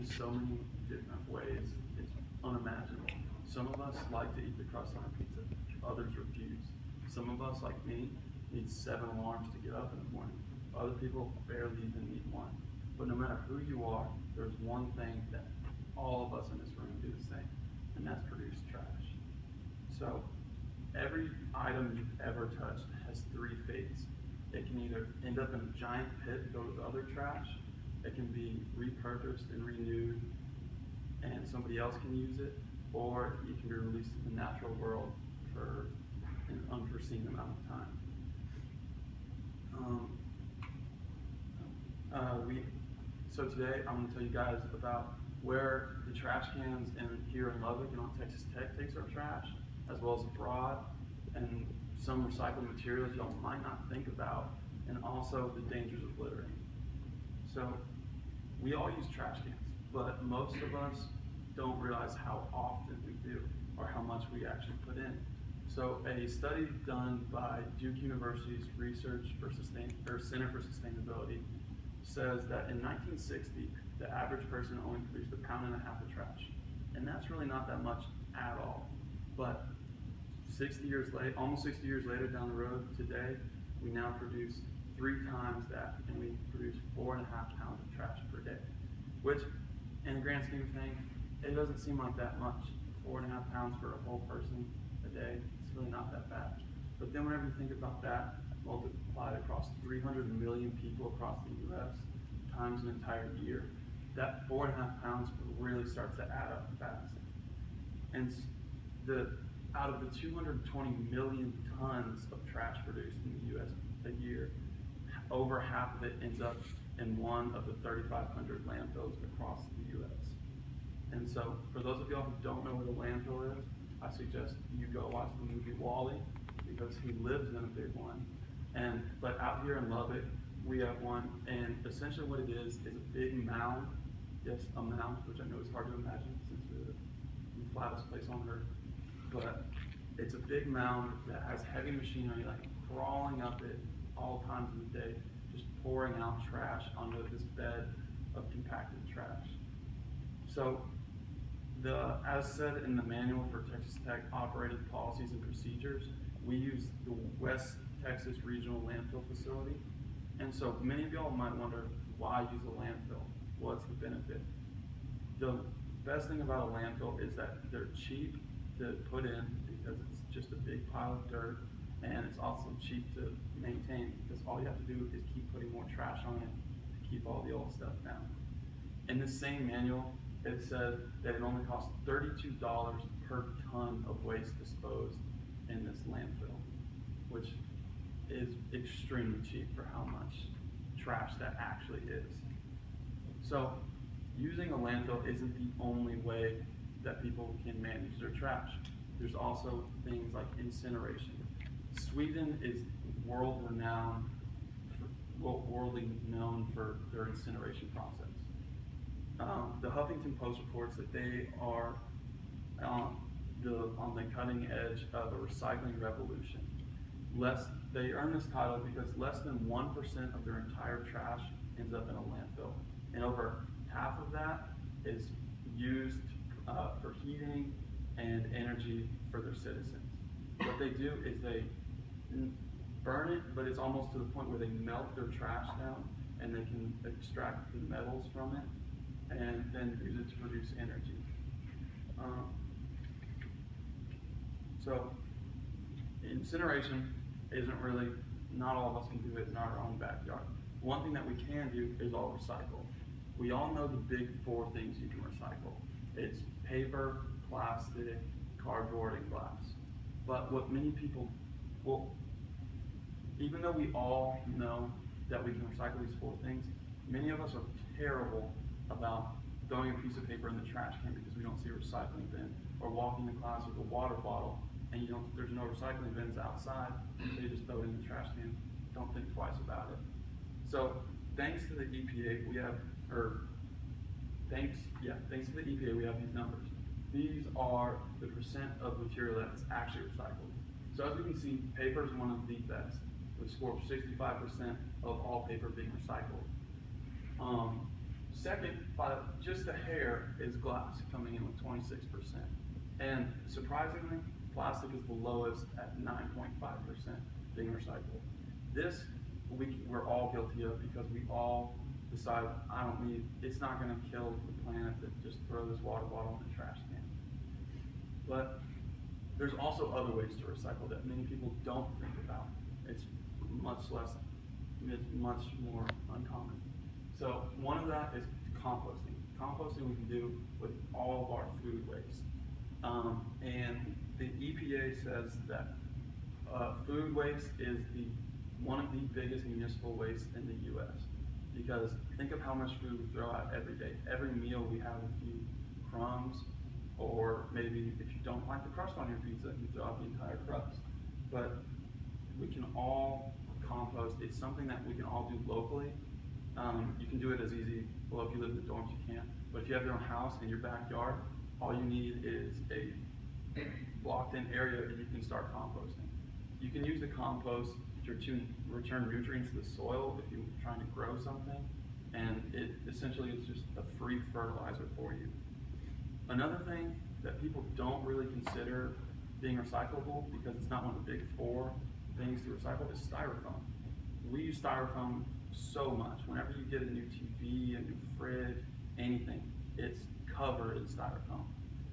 so many different ways, it's unimaginable. Some of us like to eat the crust on our pizza, others refuse. Some of us, like me, need 7 alarms to get up in the morning. Other people barely even need one. But no matter who you are, there's one thing that all of us in this room do the same, and that's produce trash. So every item you've ever touched has 3 fates. It can either end up in a giant pit and go to the other trash, it can be repurposed and renewed and somebody else can use it, or it can be released to the natural world for an unforeseen amount of time. So today I'm going to tell you guys about where the trash cans here in Lubbock and on Texas Tech takes our trash, as well as abroad, and some recycled materials y'all might not think about, and also the dangers of littering. So we all use trash cans, but most of us don't realize how often we do or how much we actually put in. So a study done by Duke University's Center for Sustainability says that in 1960, the average person only produced 1.5 pounds of trash. And that's really not that much at all. But 60 years later, almost 60 years later down the road today, we now produce 3 times that, and we produce 4.5 pounds of trash per day. Which, in the grand scheme of things, it doesn't seem like that much. 4.5 pounds for a whole person a day, it's really not that bad. But then whenever you think about that, multiplied across 300 million people across the US, times an entire year, that 4.5 pounds really starts to add up fast. And out of the 220 million tons of trash produced in the US a year, over half of it ends up in one of the 3,500 landfills across the US. And so, for those of y'all who don't know what a landfill is, I suggest you go watch the movie WALL-E, because he lives in a big one. But out here in Lubbock, we have one, and essentially what it is a big mound. Yes, a mound, which I know is hard to imagine since we're the flattest place on earth. But it's a big mound that has heavy machinery like crawling up it all times of the day, just pouring out trash onto this bed of compacted trash. So, as said in the manual for Texas Tech operated policies and procedures, we use the West Texas Regional Landfill Facility. And so many of y'all might wonder, why use a landfill? What's the benefit? The best thing about a landfill is that they're cheap to put in because it's just a big pile of dirt, and it's also cheap to maintain because all you have to do is keep putting more trash on it to keep all the old stuff down. In the same manual, it said that it only costs $32 per ton of waste disposed in this landfill, which is extremely cheap for how much trash that actually is. So using a landfill isn't the only way that people can manage their trash. There's also things like incineration. Sweden is worldly known for their incineration process. The Huffington Post reports that they are on the cutting edge of a recycling revolution. They earn this title because less than 1% of their entire trash ends up in a landfill, and over half of that is used for heating and energy for their citizens. What they do is they burn it, but it's almost to the point where they melt their trash down and they can extract the metals from it and then use it to produce energy. So incineration isn't really, not all of us can do it in our own backyard. One thing that we can do is all recycle. We all know the big 4 things you can recycle. It's paper, plastic, cardboard, and glass. But what many people, even though we all know that we can recycle these 4 things, many of us are terrible about throwing a piece of paper in the trash can because we don't see a recycling bin, or walking to class with a water bottle and there's no recycling bins outside, so you just throw it in the trash can. Don't think twice about it. So thanks to the EPA, we have these numbers. These are the percent of material that is actually recycled. So as we can see, paper is one of the best, with a score of 65% of all paper being recycled. Second, by just a hair is glass coming in with 26%. And surprisingly, plastic is the lowest at 9.5% being recycled. This we're all guilty of because we all decide, it's not going to kill the planet to just throw this water bottle in the trash can. But there's also other ways to recycle that many people don't think about. It's much more uncommon. So one of that is composting. Composting we can do with all of our food waste. And the EPA says that food waste is one of the biggest municipal wastes in the U.S. Because think of how much food we throw out every day. Every meal we have a few crumbs, or maybe if you don't like the crust on your pizza, you throw out the entire crust. But we can all compost. It's something that we can all do locally. You can do it as easy, well, if you live in the dorms, you can't. But if you have your own house in your backyard, all you need is a blocked-in area and you can start composting. You can use the compost to return nutrients to the soil if you're trying to grow something, and it essentially is just a free fertilizer for you. Another thing that people don't really consider being recyclable, because it's not one of the big four things to recycle, is styrofoam. We use styrofoam so much. Whenever you get a new TV, a new fridge, anything, it's covered in styrofoam.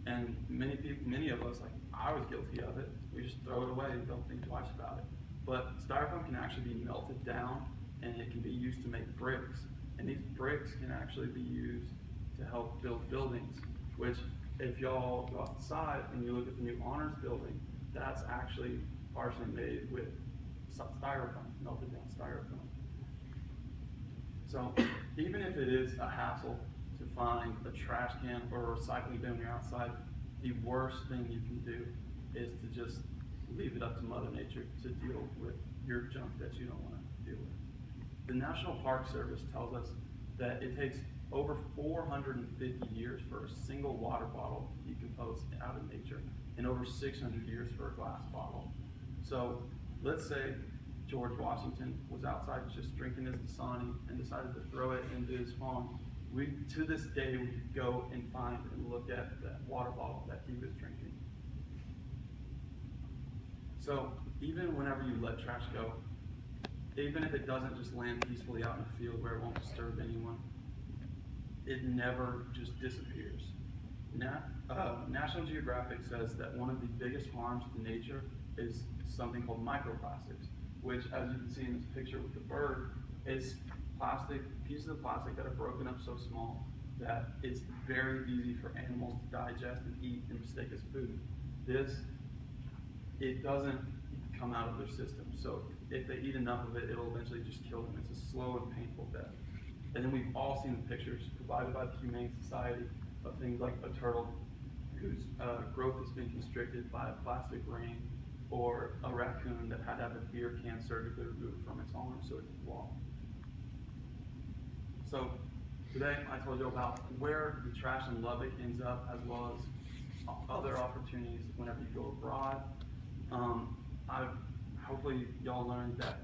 And many of us, like I was guilty of it, we just throw it away and don't think twice about it. But styrofoam can actually be melted down and it can be used to make bricks. And these bricks can actually be used to help build buildings, which if y'all go outside and you look at the new honors building, that's actually partially made with styrofoam, melted down styrofoam. So even if it is a hassle to find a trash can or a recycling bin when you're outside, the worst thing you can do is to just leave it up to Mother Nature to deal with your junk that you don't want to deal with. The National Park Service tells us that it takes over 450 years for a single water bottle to decompose out of nature, and over 600 years for a glass bottle. So let's say George Washington was outside just drinking his Dasani and decided to throw it into his farm. To this day, we could go and find and look at that water bottle that he was drinking. So even whenever you let trash go, even if it doesn't just land peacefully out in the field where it won't disturb anyone, it never just disappears. National Geographic says that one of the biggest harms to nature is something called microplastics, which, as you can see in this picture with the bird, it's pieces of plastic that are broken up so small that it's very easy for animals to digest and eat and mistake as food. It doesn't come out of their system. So if they eat enough of it, it'll eventually just kill them. It's a slow and painful death. And then we've all seen the pictures provided by the Humane Society of things like a turtle whose growth has been constricted by a plastic ring, or a raccoon that had to have a beer can surgically removed from its arm so it could walk. So today I told you about where the trash in Lubbock ends up, as well as other opportunities whenever you go abroad. Hopefully y'all learned that